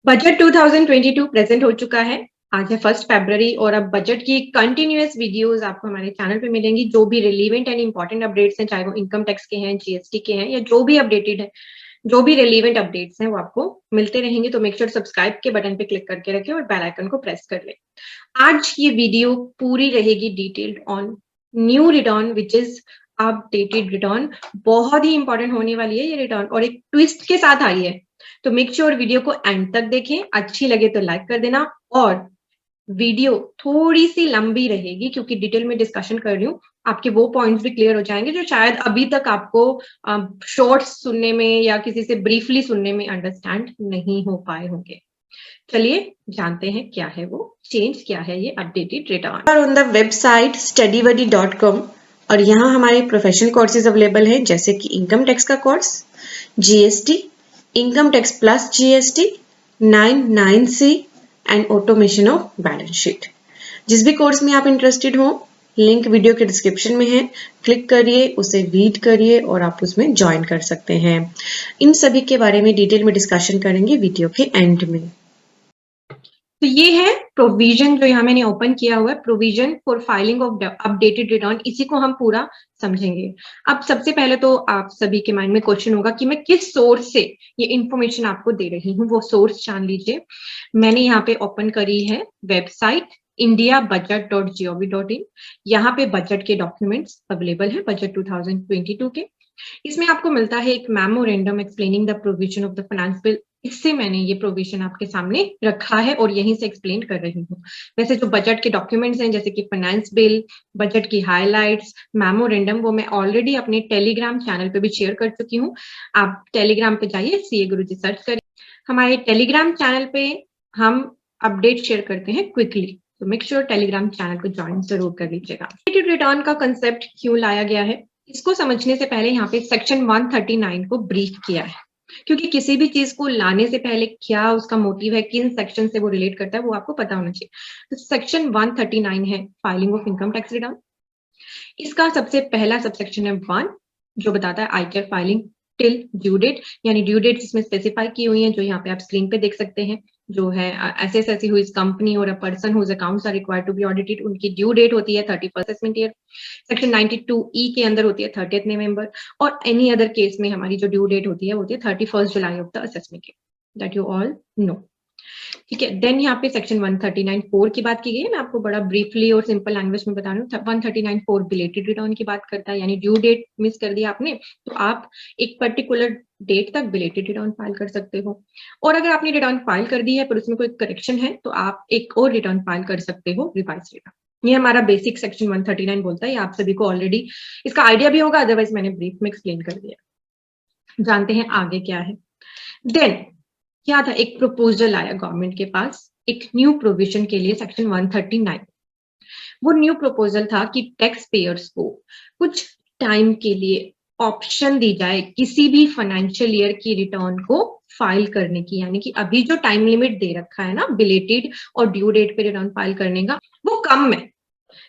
Budget 2022 present हो चुका है। आज है 1 फरवरी और अब बजट की कंटिन्यूअस वीडियोस आपको हमारे चैनल पे मिलेंगी। जो भी रिलेवेंट एंड इंपॉर्टेंट अपडेट्स हैं, चाहे वो इनकम टैक्स के हैं, जीएसटी के हैं या जो भी अपडेटेड है, जो भी रिलेवेंट अपडेट्स हैं वो आपको मिलते रहेंगे। तो मेक श्योर सब्सक्राइब के बटन पे क्लिक करके रखें और बेल आइकन को प्रेस कर लें। आज ये वीडियो पूरी रहेगी detailed on new return which is updated return. बहुत ही इंपॉर्टेंट होने वाली है ये रिटर्न और एक ट्विस्ट के साथ आई है। तो मेक श्योर वीडियो को एंड तक देखें, अच्छी लगे तो लाइक कर देना। और वीडियो थोड़ी सी लंबी रहेगी क्योंकि डिटेल में डिस्कशन कर रही हूँ। आपके वो पॉइंट्स भी क्लियर हो जाएंगे जो शायद अभी तक आपको शॉर्ट्स सुनने में या किसी से ब्रीफली सुनने में अंडरस्टैंड नहीं हो पाए होंगे। चलिए जानते हैं क्या है वो चेंज, क्या है ये updated return. On the website studybuddy.com और यहाँ हमारे प्रोफेशनल कोर्सेज अवेलेबल हैं जैसे कि इनकम टैक्स का course, GST, income tax plus GST, 99C and automation of balance sheet. जिस भी कोर्स में आप इंटरेस्टेड हो, लिंक वीडियो के डिस्क्रिप्शन में है, क्लिक करिए, उसे रीड करिए और आप उसमें ज्वाइन कर सकते हैं। इन सभी के बारे में डिटेल में डिस्कशन करेंगे वीडियो के एंड में। तो ये है प्रोविजन जो यहाँ मैंने ओपन किया हुआ है, provision for filing of updated return. इसी को हम पूरा समझेंगे। अब सबसे पहले तो आप सभी के माइंड में क्वेश्चन होगा कि मैं किस सोर्स से ये इंफॉर्मेशन आपको दे रही हूँ, वो सोर्स जान लीजिए। मैंने यहाँ पे ओपन करी है वेबसाइट indiabudget.gov.in। यहाँ पे बजट के डॉक्यूमेंट्स अवेलेबल है बजट 2022 के। इसमें आपको मिलता है एक memorandum explaining the provision of the finance bill. इससे मैंने ये प्रोविजन आपके सामने रखा है और यहीं से एक्सप्लेन कर रही हूँ। वैसे जो बजट के डॉक्यूमेंट्स हैं जैसे कि फाइनेंस बिल, बजट की हाइलाइट्स, मेमोरेंडम, वो मैं ऑलरेडी अपने टेलीग्राम चैनल पे भी शेयर कर चुकी हूँ। आप टेलीग्राम पे जाइए, सीए गुरुजी सर्च करिए। हमारे टेलीग्राम चैनल पे हम अपडेट शेयर करते हैं क्विकली, तो मेक श्योर टेलीग्राम चैनल को ज्वाइन जरूर कर लीजिएगा। रिटर्न का कंसेप्ट क्यों लाया गया है, इसको समझने से पहले यहाँ पे सेक्शन 139 को ब्रीफ किया है, क्योंकि किसी भी चीज को लाने से पहले क्या उसका मोटिव है, किन सेक्शन से वो रिलेट करता है, वो आपको पता होना चाहिए। तो सेक्शन 139 है filing of income tax return. इसका सबसे पहला सबसेक्शन है 1, जो बताता है ITR filing till due date, यानी ड्यू डेट इसमें स्पेसिफाई की हुई है जो यहाँ पे आप स्क्रीन पे देख सकते हैं। जो है एसएससी हुई कंपनी और a person whose accounts are required to be audited, उनकी ड्यू डेट होती है 31st assessment year. Section 92E के अंदर होती है 30th नवंबर, और एनी अदर केस में हमारी जो ड्यू डेट होती है वो होती है 31st July of the assessment year, that you all know. ठीक है, देन यहाँ पे सेक्शन 139(4) की बात की गई है। मैं आपको बड़ा ब्रीफली और सिंपल लैंग्वेज में बता रही हूँ। 139(4) बिलेटेड रिटर्न की बात करता है, यानी ड्यू डेट मिस कर दिया आपने तो आप एक पर्टिकुलर डेट तक बिलेटेड रिटर्न फाइल कर सकते हो। और अगर आपने रिटर्न फाइल कर दी है पर उसमें कोई करेक्शन है तो आप एक और रिटर्न फाइल कर सकते हो, रिवाइज रिटर्न। ये हमारा बेसिक सेक्शन 139 बोलता है। आप सभी को ऑलरेडी इसका आइडिया भी होगा, अदरवाइज मैंने ब्रीफ में एक्सप्लेन कर दिया। जानते हैं आगे क्या है। देन क्या था, एक प्रपोजल आया गवर्नमेंट के पास एक न्यू प्रोविजन के लिए, सेक्शन 139। वो न्यू प्रपोजल था कि टैक्स पेयर्स को कुछ टाइम के लिए ऑप्शन दी जाए किसी भी फाइनेंशियल ईयर की रिटर्न को फाइल करने की, यानी कि अभी जो टाइम लिमिट दे रखा है ना बिलेटेड और ड्यू डेट पे रिटर्न फाइल करने का, वो कम है।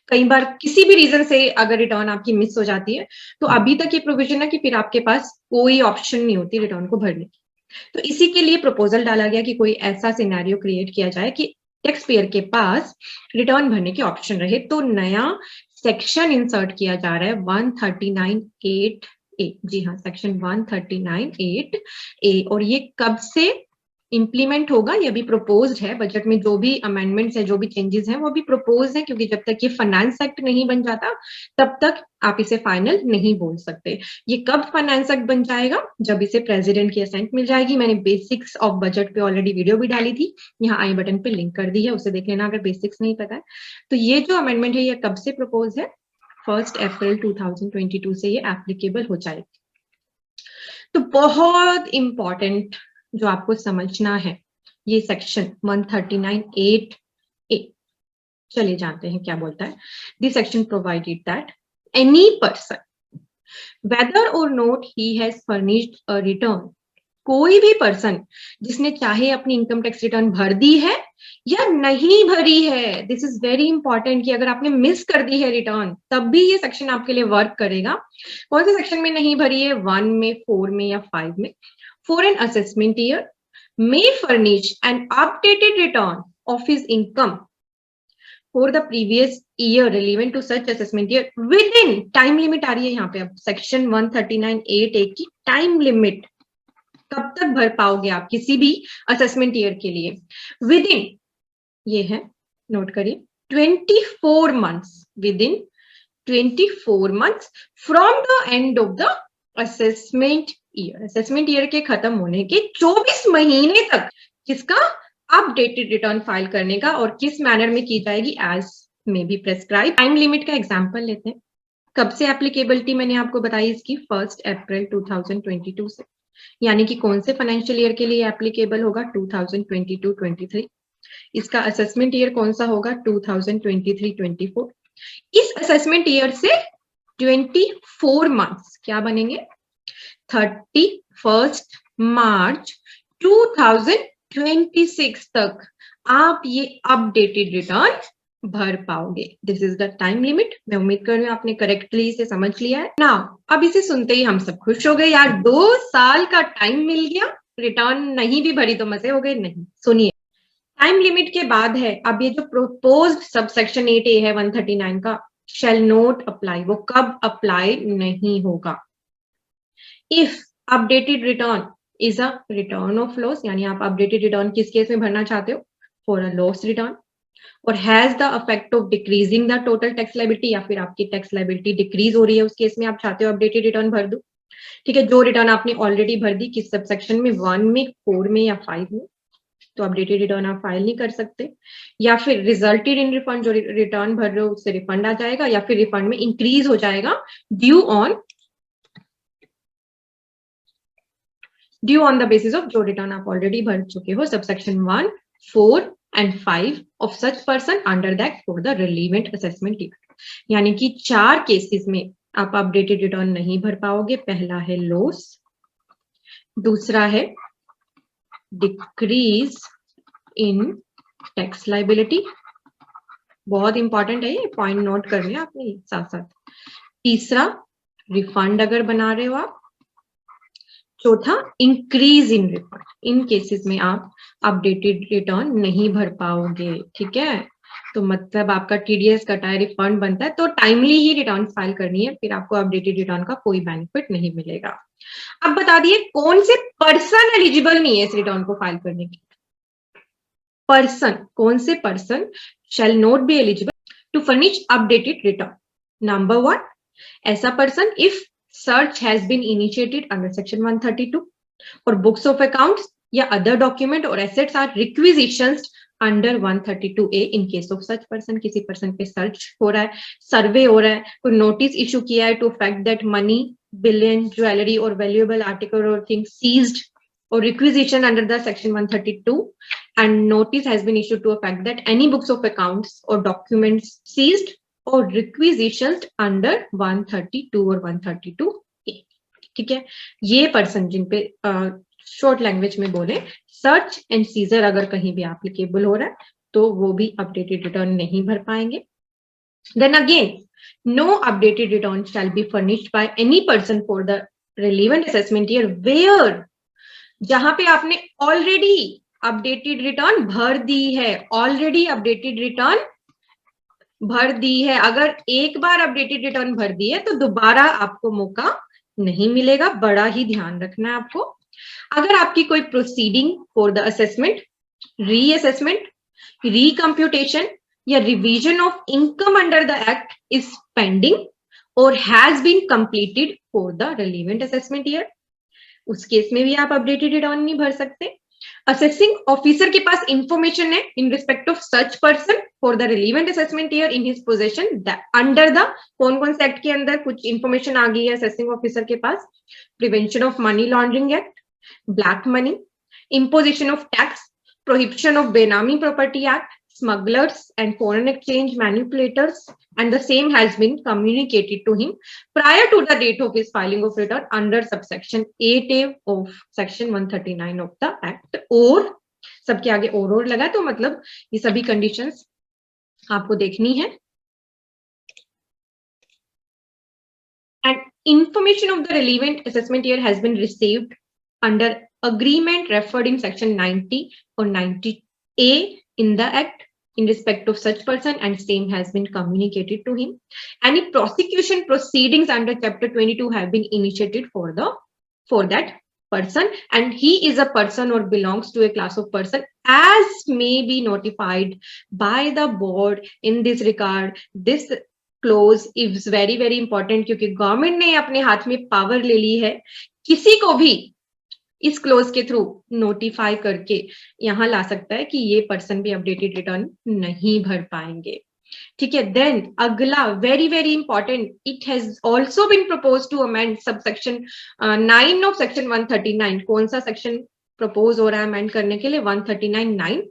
कई बार किसी भी रीजन से अगर रिटर्न आपकी मिस हो जाती है तो अभी तक ये प्रोविजन है कि फिर आपके पास कोई ऑप्शन नहीं होती रिटर्न को भरने की। तो इसी के लिए प्रपोजल डाला गया कि कोई ऐसा सिनेरियो क्रिएट किया जाए कि टैक्स पेयर के पास रिटर्न भरने के ऑप्शन रहे। तो नया सेक्शन इंसर्ट किया जा रहा है 139(8)(a। जी हाँ, सेक्शन 139(8)(a। और ये कब से इंप्लीमेंट होगा, ये भी प्रोपोज्ड है। बजट में जो भी अमेंडमेंट्स है, जो भी चेंजेस हैं, वो भी प्रोपोज है, क्योंकि जब तक ये फाइनेंस एक्ट नहीं बन जाता तब तक आप इसे फाइनल नहीं बोल सकते। ये कब फाइनेंस एक्ट बन जाएगा, जब इसे प्रेसिडेंट की असेंट मिल जाएगी। मैंने बेसिक्स ऑफ बजट पे ऑलरेडी वीडियो भी डाली थी, यहाँ आई बटन पे लिंक कर दी है, उसे देख लेना अगर बेसिक्स नहीं पता है। तो ये जो अमेंडमेंट है ये कब से प्रपोज है, 1 अप्रैल 2022 से ये एप्लीकेबल हो जाएगी। तो बहुत इंपॉर्टेंट जो आपको समझना है ये सेक्शन 139(8)(a। चलिए जानते हैं क्या बोलता है। This section provided that any person whether or not he has furnished a return, कोई भी पर्सन जिसने चाहे अपनी इनकम टैक्स रिटर्न भर दी है या नहीं भरी है, दिस इज वेरी इंपॉर्टेंट कि अगर आपने मिस कर दी है रिटर्न तब भी ये सेक्शन आपके लिए वर्क करेगा। कौन से सेक्शन में नहीं भरी है, 1 में, 4 में या 5 में। For an assessment year may furnish an updated return of his income for the previous year relevant to such assessment year within time limit आ रही है यहाँ पे अब सेक्शन 139(8)(a) की टाइम लिमिट कब तक भर पाओगे आप किसी भी असेसमेंट ईयर के लिए विद इन ये है नोट करिए 24 months within 24 months from the end of the assessment year assessment year के खत्म होने के 24 महीने तक किसका अपडेटेड रिटर्न फाइल करने का और किस मैनर में की जाएगी as may be prescribe time limit का एग्जांपल लेते हैं कब से एप्लीकेबिलिटी मैंने आपको बताई इसकी 1 अप्रैल 2022 से यानी कि कौन से फाइनेंशियल ईयर के लिए एप्लीकेबल होगा 2022-23 इसका असेसमेंट ईयर कौन सा होगा 2023-24 इस असेसमेंट ईयर से 24 मंथ्स क्या बनेंगे 31 मार्च 2026 तक आप ये अपडेटेड रिटर्न भर पाओगे this is the time limit मैं उम्मीद कर रही हूँ आपने करेक्टली इसे समझ लिया है नाउ अब इसे सुनते ही हम सब खुश हो गए यार 2 साल का टाइम मिल गया रिटर्न नहीं भी भरी तो मजे हो गए नहीं सुनिए टाइम लिमिट के बाद है अब ये जो प्रोपोज्ड सबसेक्शन 8A है 139 का शैल नोट अप्लाई वो कब अप्लाई नहीं होगा if updated return is a return of loss यानी आप अपडेटेड रिटर्न किस केस में भरना चाहते हो फॉर अ लॉस रिटर्न और has the effect of decreasing the total tax liability या फिर आपकी टैक्स लायबिलिटी डिक्रीज हो रही है उस केस में आप चाहते हो अपडेटेड रिटर्न भर दो ठीक है जो रिटर्न आपने ऑलरेडी भर दी किस सबसेक्शन में 1 में 4 में या 5 में तो अपडेटेड रिटर्न आप फाइल नहीं कर सकते या फिर रिजल्टेड इन रिफंड जो रिटर्न भर रहे हो उससे रिफंड आ जाएगा या फिर रिफंड में इंक्रीज हो जाएगा due on the basis of जो रिटर्न आप ऑलरेडी भर चुके हो subsection 1, 4 and 5 of such person under that for the relevant assessment year यानी कि 4 केसेस में आप अपडेटेड रिटर्न नहीं भर पाओगे पहला है लॉस दूसरा है डिक्रीज इन टैक्स लायबिलिटी बहुत इंपॉर्टेंट है ये पॉइंट नोट कर लिया आपने साथ साथ तीसरा रिफंड अगर बना रहे हो आप चौथा increase in refund in cases में आप अपडेटेड रिटर्न नहीं भर पाओगे ठीक है तो मतलब आपका टीडीएस कटा है रिफंड बनता है तो टाइमली ही रिटर्न फाइल करनी है फिर आपको अपडेटेड रिटर्न का कोई बेनिफिट नहीं मिलेगा अब बता दिए कौन से पर्सन एलिजिबल नहीं है इस रिटर्न को फाइल करने के पर्सन कौन से person shall not be eligible to furnish updated return number 1 ऐसा person if search has been initiated under section 132 or books of accounts या other document or assets are requisitions under 132A in case of such person किसी person पे search हो रहा है सर्वे हो रहा है कोई नोटिस इशू किया है to fact that money bullion jewellery और वैल्यूएबल आर्टिकल और thing seized or requisition under the section 132 and notice has been issued to a fact that any books of accounts or documents seized और रिक्विजिशंस under 132 और 132A ठीक है ये person जिन पे short language में बोले सर्च एंड सीजर अगर कहीं भी एप्लीकेबल हो रहा है तो वो भी अपडेटेड रिटर्न नहीं भर पाएंगे then again no updated return shall be furnished by any person for the relevant assessment year where जहां पे आपने ऑलरेडी अपडेटेड रिटर्न भर दी है ऑलरेडी अपडेटेड रिटर्न भर दी है अगर एक बार अपडेटेड रिटर्न भर दी है तो दोबारा आपको मौका नहीं मिलेगा बड़ा ही ध्यान रखना है आपको अगर आपकी कोई proceeding for the assessment reassessment recomputation या revision of income under the act is pending और has been completed for the relevant assessment year उस केस में भी आप अपडेटेड रिटर्न नहीं भर सकते असेसिंग ऑफिसर के पास इंफॉर्मेशन है in respect of such person for the relevant assessment year in his position under the कौन से एक्ट के अंदर कुछ इंफॉर्मेशन आ गई है असेसिंग ऑफिसर के पास prevention of money laundering act black money imposition of tax prohibition of benami property act smugglers and foreign exchange manipulators and the same has been communicated to him prior to the date of his filing of return under subsection 8A of section 139 of the act और सबके आगे और लगा तो मतलब ये सभी conditions आपको देखनी है and information of the relevant assessment year has been received under agreement referred in section 90 or 90A in the act in respect of such person and same has been communicated to him. Any prosecution proceedings under chapter 22 have been initiated for that person, and he is a person or belongs to a class of person as may be notified by the board in this regard. This clause is very very important क्योंकि government ने अपने हाथ में power ले ली है किसी को भी इस क्लोज के थ्रू नोटिफाई करके यहां ला सकता है कि ये पर्सन भी अपडेटेड रिटर्न नहीं भर पाएंगे। ठीक है, देन अगला very very important, it has also been propose to amend subsection 9 of section 139। कौन सा सेक्शन प्रपोज हो रहा है अमेंड करने के लिए? 139(9)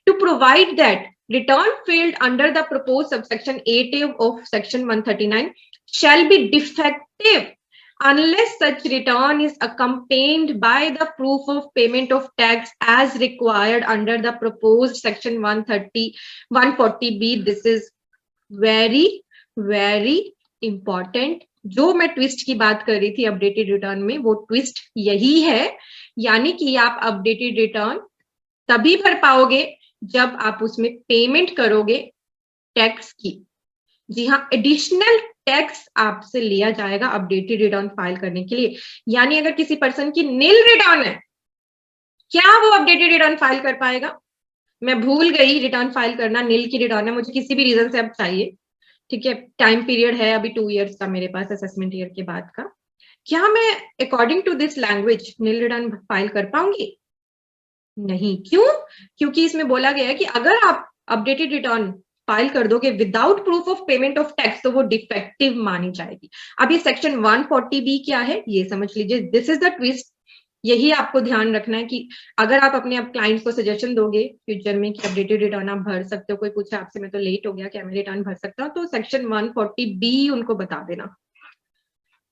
to provide that return field under the propose subsection 8A of section 139 shall be defective unless such return is accompanied by the proof of payment of tax as required under the proposed section 140B. This is very very important। जो मैं twist की बात कर रही थी updated return में, वो twist यही है, यानी कि आप अपडेटेड रिटर्न तभी भर पाओगे जब आप उसमें पेमेंट करोगे टैक्स की। जी हाँ, एडिशनल टैक्स आपसे लिया जाएगा अपडेटेड रिटर्न फाइल करने के लिए। यानी अगर किसी पर्सन की नील रिटर्न है, क्या वो अपडेटेड रिटर्न फाइल कर पाएगा? मैं भूल गई रिटर्न फाइल करना, नील की रिटर्न है, मुझे किसी भी रीजन से अब चाहिए, ठीक है, टाइम पीरियड है अभी 2 इयर्स का मेरे पास असेसमेंट ईयर के बाद का, क्या मैं according to this language nil return file कर पाऊंगी? नहीं। क्यों? क्योंकि इसमें बोला गया है कि अगर आप अपडेटेड रिटर्न फाइल कर दोगे without proof of payment of tax तो वो डिफेक्टिव मानी जाएगी। अब ये सेक्शन 140B क्या है ये समझ लीजिए, दिस इज द ट्विस्ट। यही आपको ध्यान रखना है कि अगर आप अपने क्लाइंट्स को सजेशन दोगे फ्यूचर में कि अपडेटेड रिटर्न आप भर सकते हो, कोई पूछे आपसे मैं तो लेट हो गया, क्या मैं रिटर्न भर सकता हूँ, तो सेक्शन 140B उनको बता देना।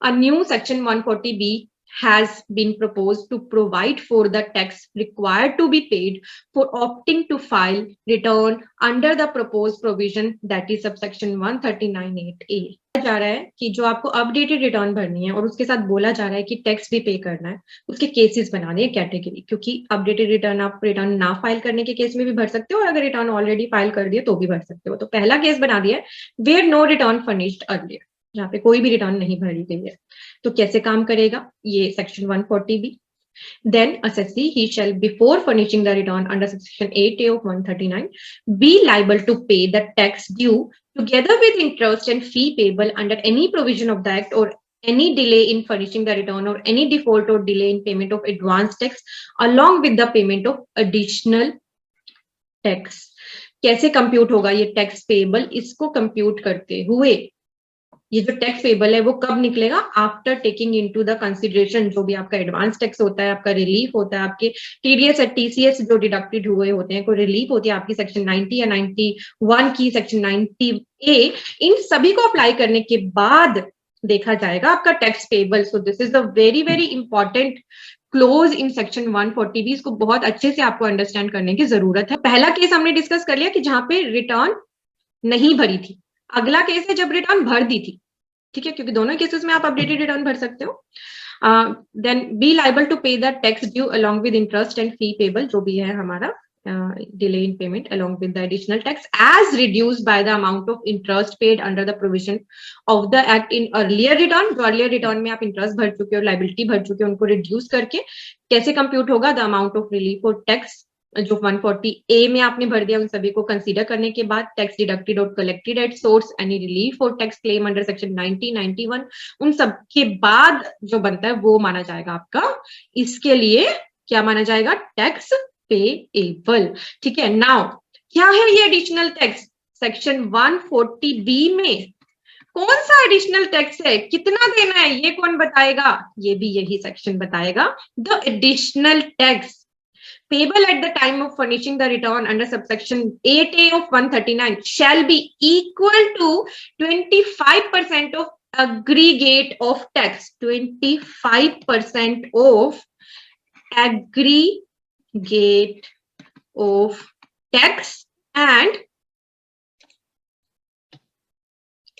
A new section 140B has been proposed to provide for the tax required to be paid for opting to file return under the proposed provision, that is subsection 139(8)A। जा रहा है कि जो आपको updated return भरनी है और उसके साथ बोला जा रहा है कि टैक्स भी पे करना है, उसके केसेस बनाने हैं कैटेगरी, क्योंकि अपडेटेड रिटर्न आप रिटर्न ना फाइल करने के केस में भी भर सकते हो और अगर रिटर्न ऑलरेडी फाइल कर दिया तो भी भर सकते हो। तो पहला केस बना दिया है where no return furnished earlier, जहाँ पे कोई भी रिटर्न नहीं भरी गई है। तो कैसे काम करेगा ये section 140B? Then assessee he shall before furnishing the return under section 8A of 139 be liable to pay the tax due together with interest and fee payable under any provision of the act or any delay in furnishing the return or any default or delay in payment of advance tax along with the payment of additional tax। कैसे compute होगा ये tax payable? इसको compute करते हुए ये जो tax payable है वो कब निकलेगा? After taking into the consideration जो भी आपका एडवांस टैक्स होता है, आपका रिलीफ होता है, आपके टीडीएस और टीसीएस जो डिडक्टेड हुए होते हैं, कोई रिलीफ होती है आपकी सेक्शन 90 या 91 की, सेक्शन 90A, इन सभी को अप्लाई करने के बाद देखा जाएगा आपका tax payable. So this is the very very important close in section 140B। इसको बहुत अच्छे से आपको अंडरस्टैंड करने की जरूरत है। पहला केस हमने डिस्कस कर लिया कि जहां पे रिटर्न नहीं भरी थी, अगला केस है जब रिटर्न भर दी थी, ठीक है, क्योंकि दोनों केसेस में आप अपडेटेड रिटर्न भर सकते हो। Then be liable to pay the tax due along with interest and fee payable, जो भी है हमारा delay in payment along with the additional tax as reduced by the amount of interest paid under the provision of the act in earlier return. जो earlier return में आप interest भर चुके हो, लाइबिलिटी भर चुके हो, उनको रिड्यूस करके कैसे कंप्यूट होगा? द अमाउंट ऑफ रिलीफ और टैक्स जो 140A में आपने भर दिया उन सभी को कंसीडर करने के बाद टैक्स डिडक्टेड और collected at source, any relief और टैक्स क्लेम अंडर सेक्शन 90, 91, उन सब के बाद जो बनता है वो माना जाएगा आपका, इसके लिए क्या माना जाएगा? Tax payable. ठीक है, नाउ क्या है ये एडिशनल टैक्स? सेक्शन 140B में कौन सा एडिशनल टैक्स है, कितना देना है, ये कौन बताएगा? ये भी यही सेक्शन बताएगा। The additional tax payable at the time of furnishing the return under subsection 8A of 139 shall be equal to 25% of aggregate of tax, 25% of aggregate of tax, and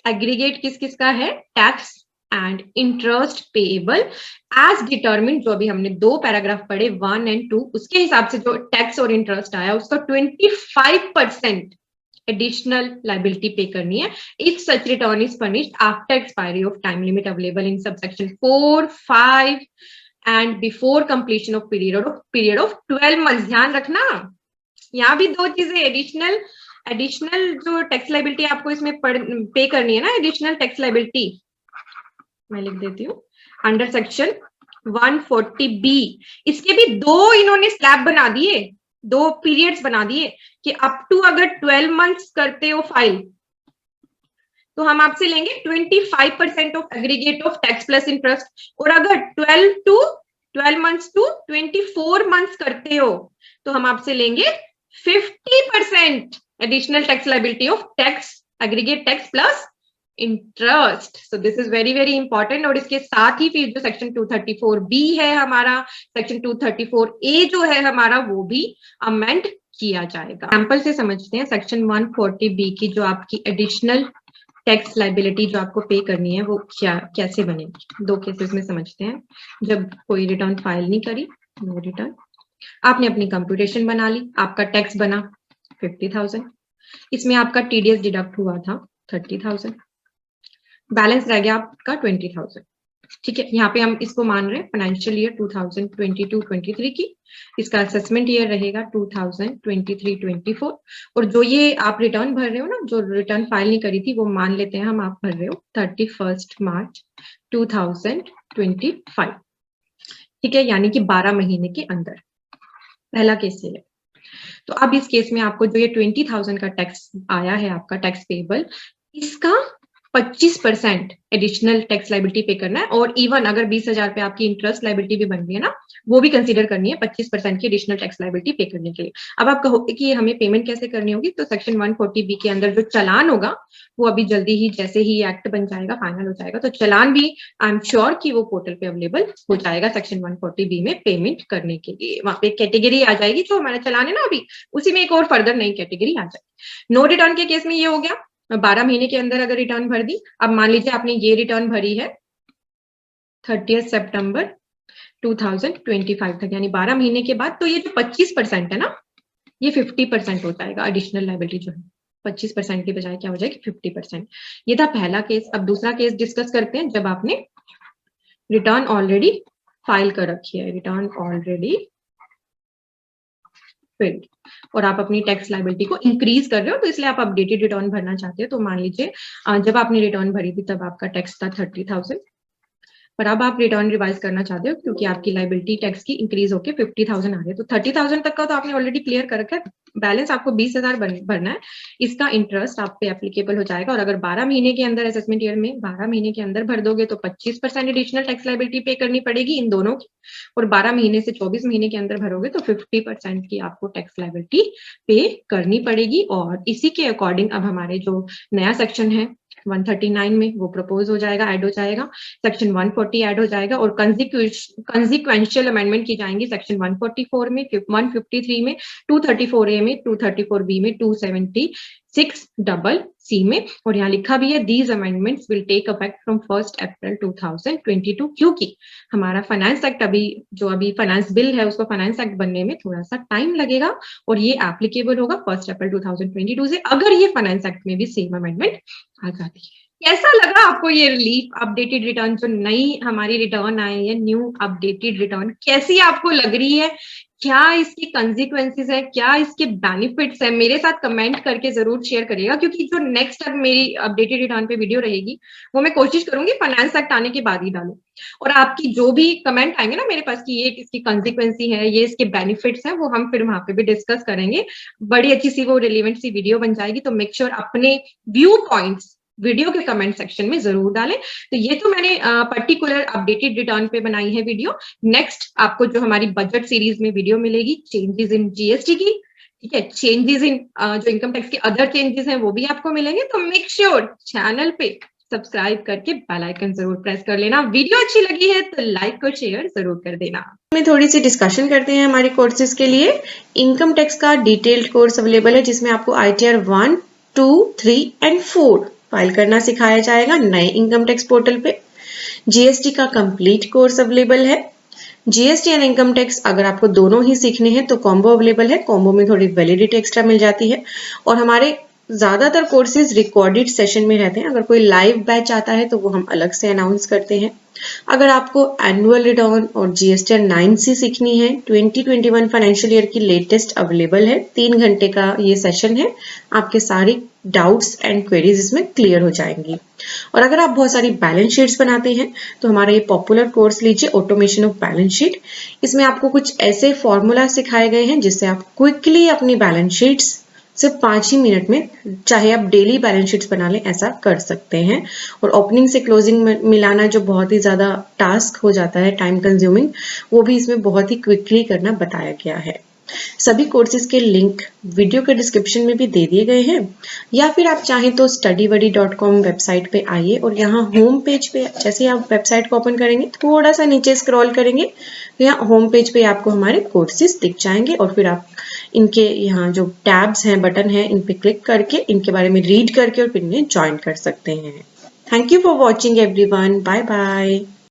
aggregate किस किस का है? Tax and interest payable as determine, जो अभी हमने 2 paragraph पढ़े 1 and 2, उसके हिसाब से जो टैक्स और इंटरेस्ट आया उसका 25% एडिशनल लाइबिलिटी पे करनी है if such return is furnished after expiry of time limit available in subsection 4, 5 and before completion of period of 12 months. ध्यान रखना यहाँ भी 2 चीजें, एडिशनल जो टैक्स लाइबिलिटी आपको इसमें पे करनी है ना, एडिशनल टैक्स लाइबिलिटी मैं लिख देती हूँ अंडर सेक्शन 140B, इसके भी 2 इन्होंने स्लैब बना दिए, 2 पीरियड्स बना दिए कि अप टू अगर 12 मंथ्स करते हो फाइल तो हम आपसे लेंगे 25% of aggregate of tax plus interest, और अगर 12 मंथ्स टू 24 मंथ्स करते हो तो हम आपसे लेंगे 50% additional tax liability of tax aggregate tax plus interest. So this is very very important. और इसके साथ ही फिर जो सेक्शन 234B है हमारा, सेक्शन 234A जो है हमारा, वो भी अमेंड किया जाएगा। एग्जाम्पल से समझते हैं सेक्शन 140B की जो आपकी एडिशनल टैक्स लाइबिलिटी जो आपको पे करनी है वो कैसे बनेगी। 2 केसेस में समझते हैं। जब कोई रिटर्न फाइल नहीं करी, नो रिटर्न, आपने अपनी कंप्यूटेशन बना ली, आपका टैक्स बना 50,000, इसमें आपका TDS डिडक्ट हुआ था 30,000, बैलेंस रह गया आपका 20,000। ठीक है, यहाँ पे हम इसको मान रहे हैं फाइनेंशियल ईयर 2022-23 की, इसका असेसमेंट ईयर रहेगा 2023-24, और जो ये आप रिटर्न भर रहे हो ना, जो रिटर्न फाइल नहीं करी थी, वो मान लेते हैं हम आप भर रहे हो 31 मार्च 2025। ठीक है, यानी कि 12 महीने के अंदर। पहला केस ये है। तो अब इस केस में आपको जो ये 20,000 का टैक्स आया है, आपका टैक्स पेबल, इसका 25% एडिशनल टैक्स लाइबिलिटी पे करना है, और इवन अगर 20,000 पे आपकी इंटरेस्ट लाइबिलिटी भी बन रही है ना, वो भी कंसीडर करनी है 25% की एडिशनल टैक्स लाइबिलिटी पे करने के लिए। अब आप कहोगे कि हमें पेमेंट कैसे करनी होगी, तो सेक्शन 140B के अंदर जो चालान होगा वो अभी जल्दी ही, जैसे ही एक्ट बन जाएगा, फाइनल हो जाएगा, तो चालान भी आई एम श्योर कि वो पोर्टल पे अवेलेबल हो जाएगा सेक्शन 140B में पेमेंट करने के लिए। वहां पे कैटेगरी आ जाएगी, जो हमारा चालान है ना अभी, उसी में एक और फर्दर नई कैटेगरी आ जाएगी। नो रिटर्न के केस में ये हो गया 12 महीने के अंदर अगर रिटर्न भर दी। अब मान लीजिए आपने ये रिटर्न भरी है 30 सितंबर 2025 तक, यानी 12 महीने के बाद, तो ये जो 25% है ना, ये 50% हो जाएगा। एडिशनल लाइबिलिटी जो है 25% के बजाय क्या हो जाएगी 50%। ये था पहला केस। अब दूसरा केस डिस्कस करते हैं, जब आपने रिटर्न ऑलरेडी फाइल कर रखी है, रिटर्न ऑलरेडी फिल्ड, और आप अपनी टैक्स लाइबिलिटी को इंक्रीज कर रहे हो, तो इसलिए आप अपडेटेड रिटर्न भरना चाहते हो। तो मान लीजिए जब आपने रिटर्न भरी थी तब आपका टैक्स था 30,000, पर अब आप रिटर्न रिवाइज करना चाहते हो क्योंकि आपकी लाइबिलिटी टैक्स की इंक्रीज होकर 50,000 आ रही है। तो 30,000 तक का तो आपने ऑलरेडी क्लियर कर रखा है, बैलेंस आपको 20,000 भरना है, इसका इंटरेस्ट आप पे एप्लीकेबल हो जाएगा। और अगर 12 महीने के अंदर, असेसमेंट ईयर में 12 महीने के अंदर भर दोगे तो 25% एडिशनल टैक्स लाइबिलिटी पे करनी पड़ेगी इन दोनों की, और 12 महीने से 24 महीने के अंदर भरोगे तो 50% की आपको टैक्स लाइबिलिटी पे करनी पड़ेगी। और इसी के अकॉर्डिंग अब हमारे जो नया सेक्शन है 139 में वो प्रपोज हो जाएगा, ऐड हो जाएगा, सेक्शन 140 ऐड हो जाएगा, और कंसिक्वेंशियल अमेंडमेंट की जाएंगी सेक्शन 144 में, 153 में, 234A में, 234B में, 276C में। और यहाँ लिखा भी है these amendments will take effect from 1 April 2022, क्योंकि हमारा फाइनेंस एक्ट अभी फाइनेंस बिल है उसको फाइनेंस एक्ट बनने में थोड़ा सा टाइम लगेगा, और ये एप्लीकेबल होगा 1 अप्रैल 2022 से, अगर ये फाइनेंस एक्ट में भी सेम अमेंडमेंट आ जाती है। कैसा लगा आपको ये रिलीफ अपडेटेड रिटर्न, जो नई हमारी रिटर्न आई है, न्यू अपडेटेड रिटर्न, कैसी आपको लग रही है? क्या इसकी कंसिक्वेंसेस है, क्या इसके बेनिफिट्स है? मेरे साथ कमेंट करके जरूर शेयर करिएगा, क्योंकि जो नेक्स्ट अब मेरी अपडेटेड रिटर्न पे वीडियो रहेगी वो मैं कोशिश करूंगी फाइनेंस एक्ट आने के बाद ही डालूं, और आपकी जो भी कमेंट आएंगे ना मेरे पास कि ये इसकी कंसिक्वेंसी है, ये इसके बेनिफिट्स है, वो हम फिर वहां पे भी डिस्कस करेंगे। बड़ी अच्छी सी वो रिलेवेंट सी वीडियो बन जाएगी। तो मेक श्योर अपने व्यू पॉइंट्स वीडियो के कमेंट सेक्शन में जरूर डालें। तो ये तो मैंने पर्टिकुलर अपडेटेड रिटर्न पे बनाई है वीडियो। नेक्स्ट आपको जो हमारी बजट सीरीज में वीडियो मिलेगी चेंजेस इन जीएसटी की, ठीक है, चेंजेस इन जो इनकम टैक्स के अदर चेंजेस हैं वो भी आपको मिलेंगे। तो मेक श्योर चैनल पे सब्सक्राइब करके बेल आइकन जरूर प्रेस कर लेना। वीडियो अच्छी लगी है तो लाइक और शेयर जरूर कर देना। में थोड़ी सी डिस्कशन करते हैं हमारे कोर्सेज के लिए। इनकम टैक्स का डिटेल्ड कोर्स अवेलेबल है जिसमें आपको ITR 1, 2, 3 एंड 4 फाइल करना सिखाया जाएगा नए इनकम टैक्स पोर्टल पे। जीएसटी का कंप्लीट कोर्स अवेलेबल है। जीएसटी एंड इनकम टैक्स अगर आपको दोनों ही सीखने हैं तो कॉम्बो अवेलेबल है। कॉम्बो में थोड़ी वैलिडिटी एक्स्ट्रा मिल जाती है और हमारे ज्यादातर कोर्सेज रिकॉर्डेड सेशन में रहते हैं। अगर कोई लाइव बैच आता है तो वो हम अलग से अनाउंस करते हैं। अगर आपको एनुअल रिटर्न और जीएसटी एंड 9C सीखनी है, 2021 फाइनेंशियल ईयर की लेटेस्ट अवेलेबल है। 3 घंटे का ये सेशन है, आपके सारी डाउट्स एंड क्वेरीज इसमें क्लियर हो जाएंगी। और अगर आप बहुत सारी बैलेंस शीट्स बनाते हैं तो हमारा ये पॉपुलर कोर्स लीजिए, ऑटोमेशन ऑफ बैलेंस शीट। इसमें आपको कुछ ऐसे फॉर्मूला सिखाए गए हैं जिससे आप क्विकली अपनी बैलेंस शीट्स सिर्फ 5 ही मिनट में, चाहे आप डेली बैलेंस शीट्स बना लें, ऐसा कर सकते हैं। और ओपनिंग से क्लोजिंग में मिलाना जो बहुत ही ज्यादा टास्क हो जाता है, टाइम कंज्यूमिंग, वो भी इसमें बहुत ही क्विकली करना बताया गया है। सभी कोर्सेज के लिंक वीडियो के डिस्क्रिप्शन में भी दे दिए गए हैं, या फिर आप चाहें तो studybuddy.com वेबसाइट पे आइए और यहाँ होम पेज पे जैसे ही आप वेबसाइट को ओपन करेंगे थोड़ा सा नीचे स्क्रॉल करेंगे तो यहाँ होम पेज पे आपको हमारे कोर्सेज दिख जाएंगे और फिर आप इनके यहाँ जो टैब्स हैं, बटन है, इन पे क्लिक करके इनके बारे में रीड करके और फिर इन्हें ज्वाइन कर सकते हैं। Thank you for watching everyone. Bye bye.